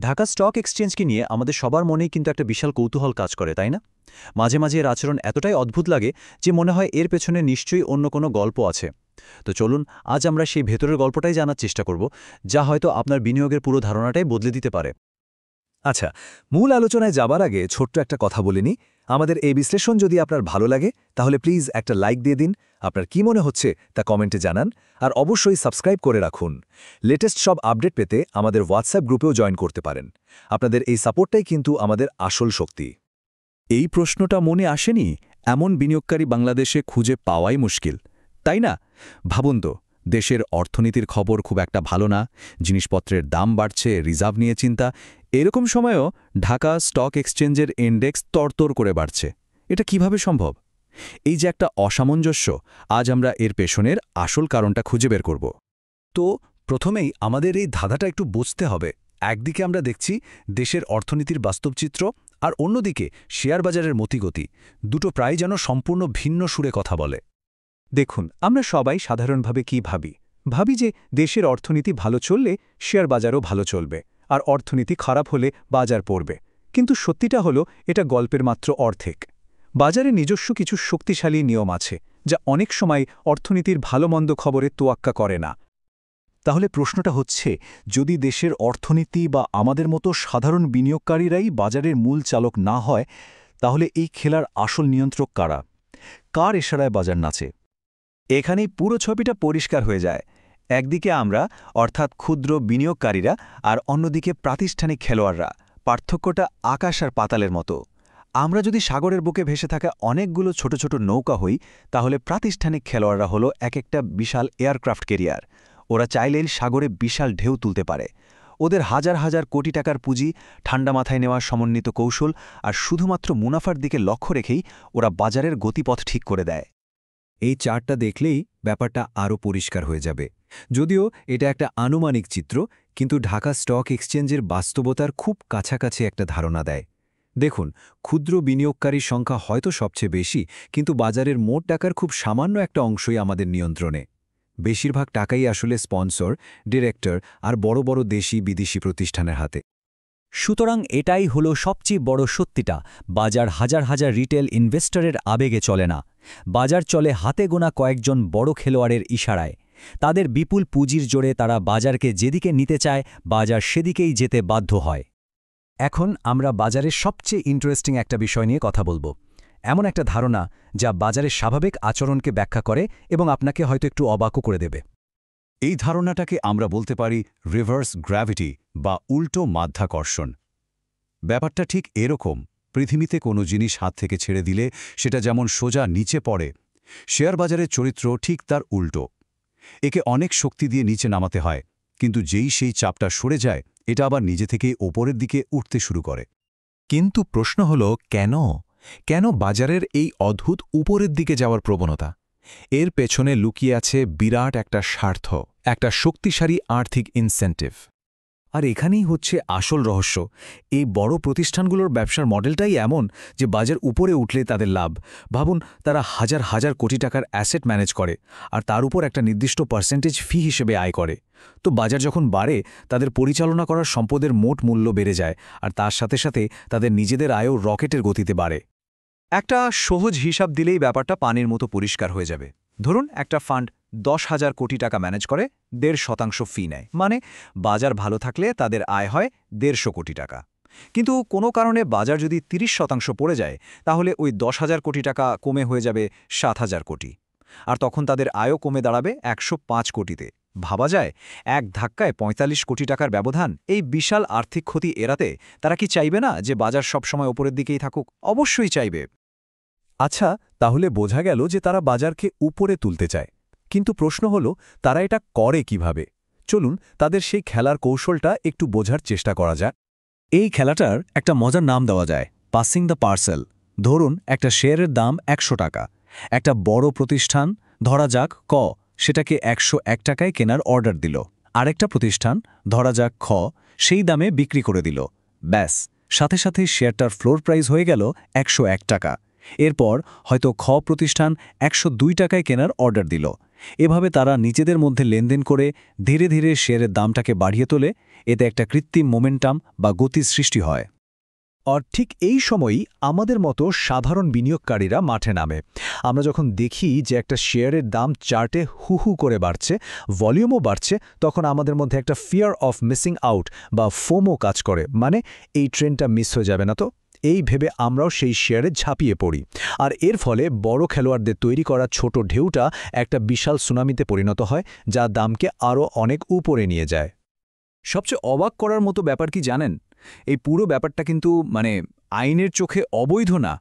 Dhaka stock এক্সচেঞ্জকে নিয়ে আমাদের সবার মনেই কিন্তু একটা বিশাল কৌতূহল কাজ করে, তাই না? মাঝে মাঝে এর আচরণ এতটাই অদ্ভুত লাগে যে মনে হয় এর পেছনে নিশ্চয়ই অন্য কোনো গল্প আছে। তো চলুন আজ আমরা সেই ভেতরের গল্পটাই জানার চেষ্টা করব, যা হয়তো আপনার বিনিয়োগের পুরো ধারণাটাই বদলে দিতে পারে। আচ্ছা, মূল আলোচনায় যাবার আগে ছোট্ট একটা কথা বলে নিই। আমাদের এই বিশ্লেষণ যদি আপনার ভালো লাগে তাহলে প্লিজ একটা লাইক দিয়ে দিন। আপনার কি মনে হচ্ছে তা কমেন্টে জানান, আর অবশ্যই সাবস্ক্রাইব করে রাখুন। লেটেস্ট সব আপডেট পেতে আমাদের হোয়াটসঅ্যাপ গ্রুপেও জয়েন করতে পারেন। আপনাদের এই সাপোর্টটাই কিন্তু আমাদের আসল শক্তি। এই প্রশ্নটা মনে আসেনি এমন বিনিয়োগকারী বাংলাদেশে খুঁজে পাওয়াই মুশকিল, তাই না? ভাবুন তো, দেশের অর্থনীতির খবর খুব একটা ভালো না, জিনিসপত্রের দাম বাড়ছে, রিজার্ভ নিয়ে চিন্তা। এরকম সময়েও ঢাকা স্টক এক্সচেঞ্জের ইন্ডেক্স তরতর করে বাড়ছে। এটা কিভাবে সম্ভব? এই যে একটা অসামঞ্জস্য, আজ আমরা এর পেছনের আসল কারণটা খুঁজে বের করব। তো প্রথমেই আমাদের এই ধাঁধাটা একটু বুঝতে হবে। একদিকে আমরা দেখছি দেশের অর্থনীতির বাস্তব চিত্র, আর অন্যদিকে শেয়ার বাজারের মতিগতি। দুটো প্রায় যেন সম্পূর্ণ ভিন্ন সুরে কথা বলে। দেখুন, আমরা সবাই সাধারণভাবে কি ভাবি যে দেশের অর্থনীতি ভালো চললে শেয়ার বাজারও ভালো চলবে, আর অর্থনীতি খারাপ হলে বাজার পড়বে। কিন্তু সত্যিটা হলো এটা গল্পের মাত্র অর্ধেক। বাজারে নিজস্ব কিছু শক্তিশালী নিয়ম আছে, যা অনেক সময় অর্থনীতির ভালো-মন্দ খবরে তোয়াক্কা করে না। তাহলে প্রশ্নটা হচ্ছে, যদি দেশের অর্থনীতি বা আমাদের মতো সাধারণ বিনিয়োগকারীরাই বাজারের মূল চালক না হয়, তাহলে এই খেলার আসল নিয়ন্ত্রক কারা? কার ইশারায় বাজার নাচে? এখানেই পুরো ছবিটা পরিষ্কার হয়ে যায়। একদিকে আমরা, অর্থাৎ ক্ষুদ্র বিনিয়োগকারীরা, আর অন্যদিকে প্রাতিষ্ঠানিক খেলোয়াড়রা। পার্থক্যটা আকাশ আর পাতালের মতো। আমরা যদি সাগরের বুকে ভেসে থাকা অনেকগুলো ছোট ছোট নৌকা হই, তাহলে প্রাতিষ্ঠানিক খেলোয়াড়রা হলো এক একটা বিশাল এয়ারক্রাফট ক্যারিয়ার। ওরা চাইলেই সাগরে বিশাল ঢেউ তুলতে পারে। ওদের হাজার হাজার কোটি টাকার পুঁজি, ঠান্ডা মাথায় নেওয়া সমন্বিত কৌশল আর শুধুমাত্র মুনাফার দিকে লক্ষ্য রেখেই ওরা বাজারের গতিপথ ঠিক করে দেয়। এই চার্টটা দেখলেই ব্যাপারটা আরও পরিষ্কার হয়ে যাবে। যদিও এটা একটা আনুমানিক চিত্র, কিন্তু ঢাকা স্টক এক্সচেঞ্জের বাস্তবতার খুব কাছাকাছি একটা ধারণা দেয়। দেখুন, ক্ষুদ্র বিনিয়োগকারীর সংখ্যা হয়তো সবচেয়ে বেশি, কিন্তু বাজারের মোট টাকার খুব সামান্য একটা অংশই আমাদের নিয়ন্ত্রণে। বেশিরভাগ টাকাই আসলে স্পন্সর, ডিরেক্টর আর বড় বড় দেশি বিদেশি প্রতিষ্ঠানের হাতে। সুতরাং এটাই হলো সবচেয়ে বড় সত্যিটা। বাজার হাজার হাজার রিটেল ইনভেস্টরের আবেগে চলে না। বাজার চলে হাতে গোনা কয়েকজন বড় খেলোয়াড়ের ইশারায়। তাদের বিপুল পুঁজির জোরে তারা বাজারকে যেদিকে নিতে চায়, বাজার সেদিকেই যেতে বাধ্য হয়। এখন আমরা বাজারের সবচেয়ে ইন্টারেস্টিং একটা বিষয় নিয়ে কথা বলবো। এমন একটা ধারণা যা বাজারের স্বাভাবিক আচরণকে ব্যাখ্যা করে এবং আপনাকে হয়তো একটু অবাকও করে দেবে। এই ধারণাটাকে আমরা বলতে পারি রিভার্স গ্র্যাভিটি বা উল্টো মাধ্যাকর্ষণ। ব্যাপারটা ঠিক এরকম, পৃথিবীতে কোনো জিনিস হাত থেকে ছেড়ে দিলে সেটা যেমন সোজা নিচে পড়ে, শেয়ার বাজারের চরিত্র ঠিক তার উল্টো। একে অনেক শক্তি দিয়ে নিচে নামাতে হয়, কিন্তু যেই সেই চাপটা সরে যায়, এটা আবার নিজে থেকেই ওপরের দিকে উঠতে শুরু করে। কিন্তু প্রশ্ন হল, কেন বাজারের এই অদ্ভুত উপরের দিকে যাওয়ার প্রবণতা? এর পেছনে লুকিয়ে আছে বিরাট একটা স্বার্থ, একটা শক্তিশালী আর্থিক ইনসেন্টিভ। আর এখানেই হচ্ছে আসল রহস্য। এই বড় প্রতিষ্ঠানগুলোর ব্যবসার মডেলটাই এমন যে বাজার উপরে উঠলে তাদের লাভ। ভাবুন, তারা হাজার হাজার কোটি টাকার অ্যাসেট ম্যানেজ করে, আর তার উপর একটা নির্দিষ্ট পার্সেন্টেজ ফি হিসেবে আয় করে। তো বাজার যখন বাড়ে, তাদের পরিচালনা করার সম্পদের মোট মূল্য বেড়ে যায়, আর তার সাথে সাথে তাদের নিজেদের আয়ও রকেটের গতিতে বাড়ে। একটা সহজ হিসাব দিলেই ব্যাপারটা পানির মতো পরিষ্কার হয়ে যাবে। ধরুন, একটা ফান্ড 10,000 কোটি টাকা ম্যানেজ করে, 1.5% ফি নেয়। মানে বাজার ভালো থাকলে তাদের আয় হয় 150 কোটি টাকা। কিন্তু কোনো কারণে বাজার যদি 30% পড়ে যায়, তাহলে ওই 10,000 কোটি টাকা কমে হয়ে যাবে 7,000 কোটি। আর তখন তাদের আয়ও কমে দাঁড়াবে 105 কোটিতে। ভাবা যায়, এক ধাক্কায় 45 কোটি টাকার ব্যবধান। এই বিশাল আর্থিক ক্ষতি এড়াতে তারা কি চাইবে না যে বাজার সবসময় ওপরের দিকেই থাকুক? অবশ্যই চাইবে। আচ্ছা, তাহলে বোঝা গেল যে তারা বাজারকে উপরে তুলতে চায়। কিন্তু প্রশ্ন হল, তারা এটা করে কিভাবে? চলুন তাদের সেই খেলার কৌশলটা একটু বোঝার চেষ্টা করা যাক। এই খেলাটার একটা মজার নাম দেওয়া যায়, পাসিং দ্য পার্সেল। ধরুন, একটা শেয়ারের দাম 100 টাকা। একটা বড় প্রতিষ্ঠান, ধরা যাক ক, সেটাকে 101 টাকায় কেনার অর্ডার দিল। আরেকটা প্রতিষ্ঠান, ধরা যাক খ, সেই দামে বিক্রি করে দিল। ব্যাস, সাথে সাথে শেয়ারটার ফ্লোর প্রাইস হয়ে গেল 101 টাকা। এরপর হয়তো খ প্রতিষ্ঠান 102 টাকায় কেনার অর্ডার দিল। এভাবে তারা নিজেদের মধ্যে লেনদেন করে ধীরে ধীরে শেয়ারের দামটাকে বাড়িয়ে তোলে, এতে একটা কৃত্রিম মোমেন্টাম বা গতির সৃষ্টি হয়। আর ঠিক এই সময়ই আমাদের মতো সাধারণ বিনিয়োগকারীরা মাঠে নামে। আমরা যখন দেখি যে একটা শেয়ারের দাম চার্টে হু করে বাড়ছে, ভলিউমও বাড়ছে, তখন আমাদের মধ্যে একটা ফিয়ার অফ মিসিং আউট বা ফোমো কাজ করে, মানে এই ট্রেন্ডটা মিস হয়ে যাবে না তো, এই ভেবে আমরাও সেই শেয়ারে ঝাঁপিয়ে পড়ি। আর এর ফলে বড় খেলোয়াড়দের তৈরি করা ছোট ঢেউটা একটা বিশাল সুনামিতে পরিণত হয়, যা দামকে আরও অনেক উপরে নিয়ে যায়। সবচেয়ে অবাক করার মতো ব্যাপার কি জানেন? এই পুরো ব্যাপারটা কিন্তু আইনের চোখে অবৈধ না।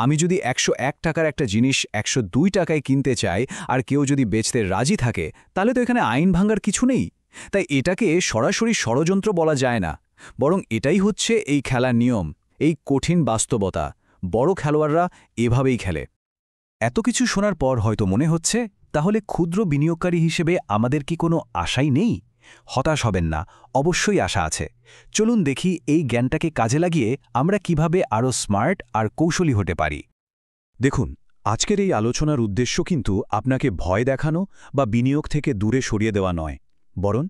আমি যদি 101 টাকার একটা জিনিস 102 টাকায় কিনতে চাই আর কেউ যদি বেচতে রাজি থাকে, তাহলে তো এখানে আইন ভাঙার কিছু নেই। তাই এটাকে সরাসরি ষড়যন্ত্র বলা যায় না, বরং এটাই হচ্ছে এই খেলার নিয়ম, এই কঠিন বাস্তবতা। বড় খেলোয়াড়রা এভাবেই খেলে। এত কিছু শোনার পর হয়তো মনে হচ্ছে, তাহলে ক্ষুদ্র বিনিয়োগকারী হিসেবে আমাদের কি কোনো আশাই নেই? হতাশ হবেন না, অবশ্যই আশা আছে। চলুন দেখি এই জ্ঞানটাকে কাজে লাগিয়ে আমরা কিভাবে আরও স্মার্ট আর কৌশলী হতে পারি। দেখুন, আজকের এই আলোচনার উদ্দেশ্য কিন্তু আপনাকে ভয় দেখানো বা বিনিয়োগ থেকে দূরে সরিয়ে দেওয়া নয়, বরং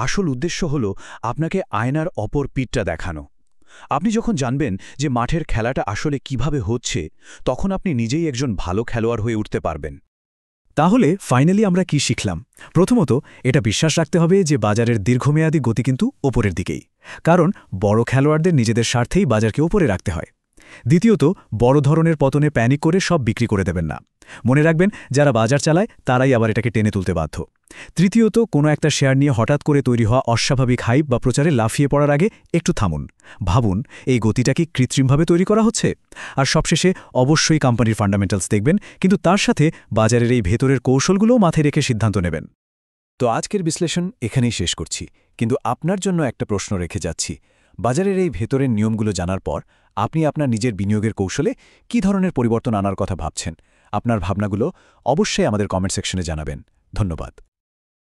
আসল উদ্দেশ্য হল আপনাকে আয়নার অপর পিঠটা দেখানো। আপনি যখন জানবেন যে মাঠের খেলাটা আসলে কিভাবে হচ্ছে, তখন আপনি নিজেই একজন ভালো খেলোয়াড় হয়ে উঠতে পারবেন। তাহলে ফাইনালি আমরা কি শিখলাম? প্রথমত, এটা বিশ্বাস রাখতে হবে যে বাজারের দীর্ঘমেয়াদী গতি কিন্তু ওপরের দিকেই, কারণ বড় খেলোয়াড়দের নিজেদের স্বার্থেই বাজারকে ওপরে রাখতে হয়। দ্বিতীয়ত, বড় ধরনের পতনে প্যানিক করে সব বিক্রি করে দেবেন না। মনে রাখবেন, যারা বাজার চালায় তারাই আবার এটাকে টেনে তুলতে বাধ্য। তৃতীয়ত, কোনো একটা শেয়ার নিয়ে হঠাৎ করে তৈরি হওয়া অস্বাভাবিক হাইপ বা প্রচারে লাফিয়ে পড়ার আগে একটু থামুন, ভাবুন এই গতিটা কি কৃত্রিমভাবে তৈরি করা হচ্ছে। আর সবশেষে অবশ্যই কোম্পানির ফান্ডামেন্টালস দেখবেন, কিন্তু তার সাথে বাজারের এই ভেতরের কৌশলগুলোও মাথায় রেখে সিদ্ধান্ত নেবেন। তো আজকের বিশ্লেষণ এখানেই শেষ করছি, কিন্তু আপনার জন্য একটা প্রশ্ন রেখে যাচ্ছি। বাজারের এই ভেতরের নিয়মগুলো জানার পর আপনি আপনার নিজের বিনিয়োগের কৌশলে কী ধরনের পরিবর্তন আনার কথা ভাবছেন? আপনার ভাবনাগুলো অবশ্যই আমাদের কমেন্ট সেকশনে জানাবেন। ধন্যবাদ।